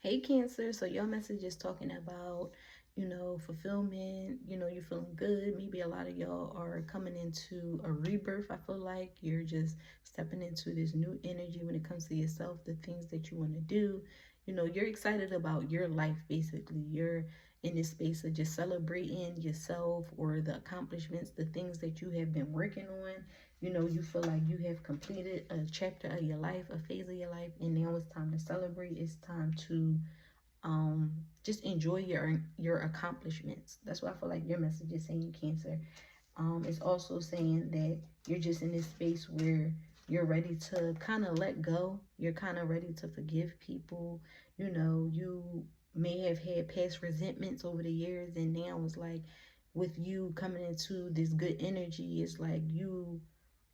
Hey Cancer, so your message is talking about, fulfillment, you're feeling good. Maybe a lot of y'all are coming into a rebirth. I feel like you're just stepping into this new energy when it comes to yourself, the things that you want to do. You're excited about your life basically. You're in this space of just celebrating yourself or the accomplishments, the things that you have been working on. You feel like you have completed a chapter of your life, a phase of your life, and now it's time to celebrate. It's time to just enjoy your accomplishments. That's what I feel like your message is saying, Cancer. It's also saying that you're just in this space where you're ready to kind of let go. You're kind of ready to forgive people. You may have had past resentments over the years, and now it's like with you coming into this good energy, it's like you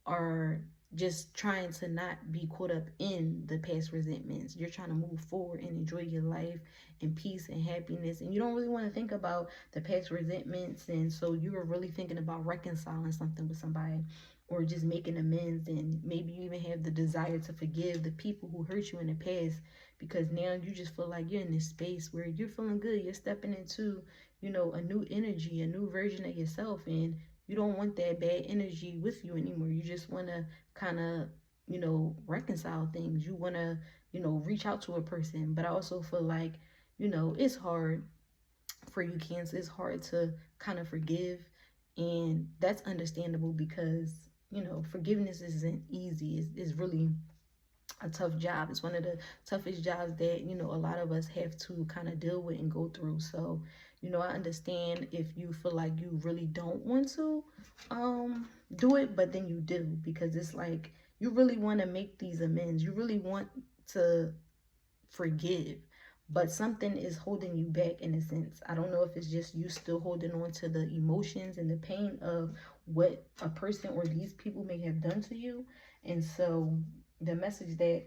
are just trying to not be caught up in the past resentments. You're trying to move forward and enjoy your life in peace and happiness. And you don't really want to think about the past resentments. And so you are really thinking about reconciling something with somebody or just making amends. And maybe you even have the desire to forgive the people who hurt you in the past, because now you just feel like you're in this space where you're feeling good. You're stepping into, a new energy, a new version of yourself. And you don't want that bad energy with you anymore. You just want to kind of, reconcile things. You want to, reach out to a person. But I also feel like, it's hard for you, Cancer. It's hard to kind of forgive. And that's understandable because, forgiveness isn't easy. It's really a tough job. It's one of the toughest jobs that, a lot of us have to kind of deal with and go through. So, I understand if you feel like you really don't want to do it, but then you do, because it's like you really want to make these amends. You really want to forgive, but something is holding you back in a sense. I don't know if it's just you still holding on to the emotions and the pain of what a person or these people may have done to you. And so the message that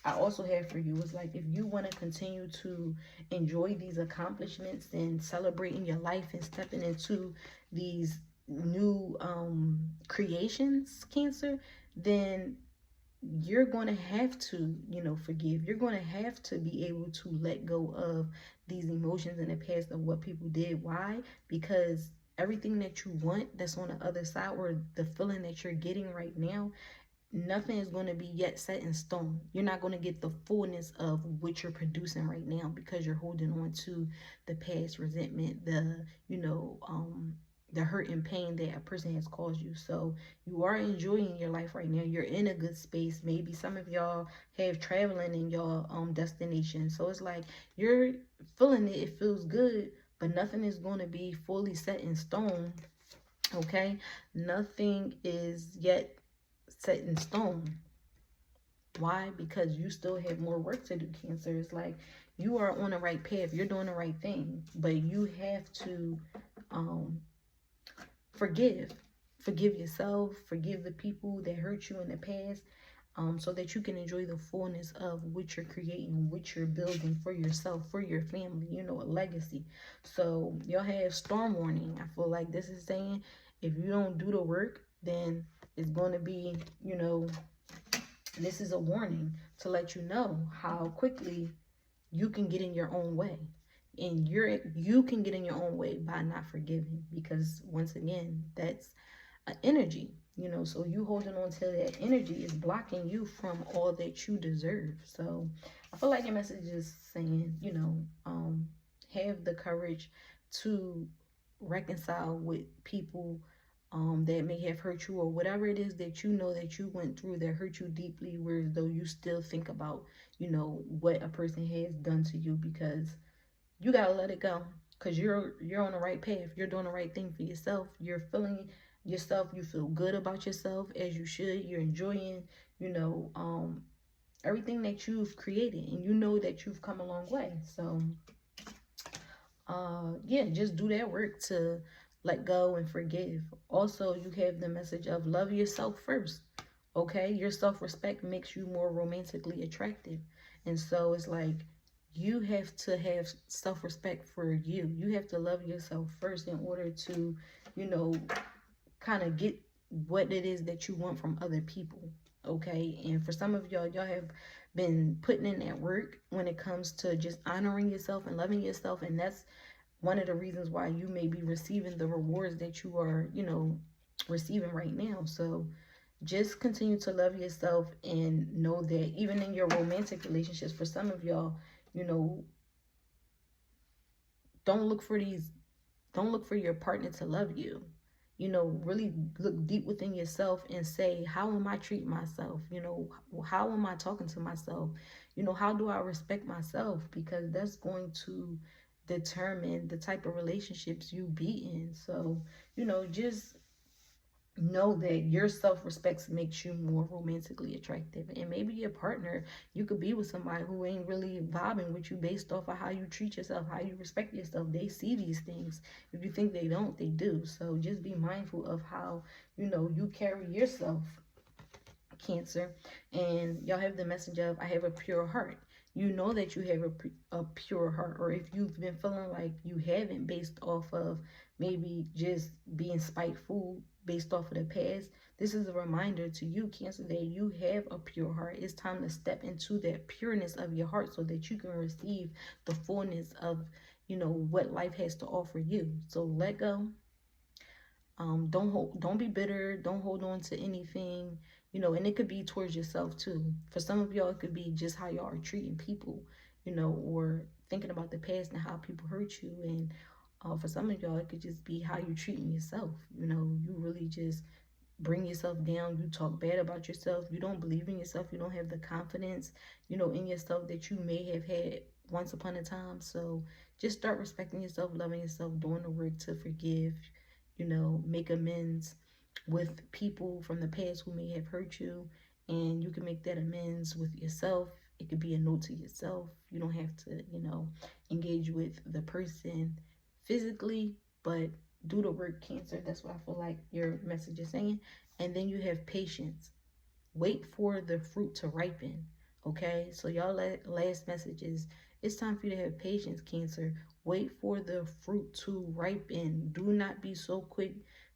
I also have for you is like, if you want to continue to enjoy these accomplishments and celebrating your life and stepping into these new creations, Cancer, then you're going to have to, forgive. You're going to have to be able to let go of these emotions in the past of what people did. Why? Because everything that you want that's on the other side, or the feeling that you're getting right now, nothing is going to be yet set in stone. You're not going to get the fullness of what you're producing right now because you're holding on to the past resentment, the hurt and pain that a person has caused you. So you are enjoying your life right now. You're in a good space. Maybe some of y'all have traveling in your destination. So it's like you're feeling it. It feels good, but nothing is going to be fully set in stone. Okay? Nothing is yet set in stone. Why? Because you still have more work to do, Cancer. It's like you are on the right path. You're doing the right thing. But you have to forgive. Forgive yourself. Forgive the people that hurt you in the past. So that you can enjoy the fullness of what you're creating, what you're building for yourself, for your family, a legacy. So y'all have storm warning. I feel like this is saying if you don't do the work, then it's going to be, this is a warning to let you know how quickly you can get in your own way. And you can get in your own way by not forgiving, because once again, that's an energy, so you holding on to that energy is blocking you from all that you deserve. So I feel like your message is saying, have the courage to reconcile with people that may have hurt you, or whatever it is that that you went through that hurt you deeply, whereas though you still think about, what a person has done to you, because you gotta let it go, because you're on the right path. You're doing the right thing for yourself. You're feeling yourself. You feel good about yourself, as you should. You're enjoying, everything that you've created, and you know that you've come a long way. So yeah, just do that work to let go and forgive. Also, you have the message of love yourself first. Okay, your self-respect makes you more romantically attractive. And so it's like you have to have self-respect for you. You have to love yourself first in order to, kind of get what it is that you want from other people. Okay, and for some of y'all have been putting in that work when it comes to just honoring yourself and loving yourself. And that's one of the reasons why you may be receiving the rewards that you are, receiving right now. So just continue to love yourself and know that even in your romantic relationships, for some of y'all, you know, don't look for your partner to love you. Really look deep within yourself and say, how am I treating myself? How am I talking to myself? How do I respect myself? Because that's going to determine the type of relationships you be in. So, just know that your self-respect makes you more romantically attractive. And maybe your partner, you could be with somebody who ain't really vibing with you based off of how you treat yourself, how you respect yourself. They see these things. If you think they don't, they do. So just be mindful of how you carry yourself, Cancer. And y'all have the message of, I have a pure heart. You know that you have a pure heart. Or if you've been feeling like you haven't, based off of maybe just being spiteful based off of the past, this is a reminder to you, Cancer, that you have a pure heart. It's time to step into that pureness of your heart so that you can receive the fullness of what life has to offer you. So let go. Don't be bitter. Don't hold on to anything, and it could be towards yourself too. For some of y'all, it could be just how y'all are treating people, or thinking about the past and how people hurt you. And for some of y'all, it could just be how you're treating yourself. You really just bring yourself down. You talk bad about yourself. You don't believe in yourself. You don't have the confidence, in yourself that you may have had once upon a time. So just start respecting yourself, loving yourself, doing the work to forgive, make amends with people from the past who may have hurt you. And you can make that amends with yourself. It could be a note to yourself. You don't have to, engage with the person physically, but do the work, Cancer. That's what I feel like your message is saying. And then you have patience. Wait for the fruit to ripen. Okay, so y'all last message is, it's time for you to have patience, Cancer. Wait for the fruit to ripen. Do not be so quick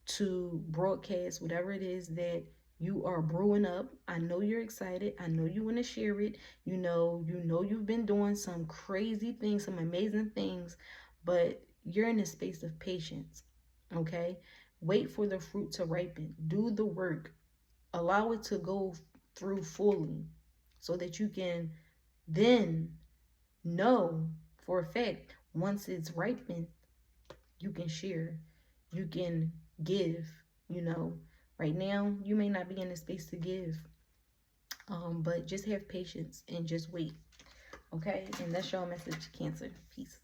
to broadcast whatever it is that you are brewing up. I know you're excited. I know you want to share it. You've been doing some crazy things, some amazing things, but you're in a space of patience. Okay, wait for the fruit to ripen. Do the work. Allow it to go through fully so that you can then know for a fact, once it's ripened, you can share, you can give. Right now you may not be in a space to give, but just have patience and just wait. Okay, and that's your message, Cancer. Peace.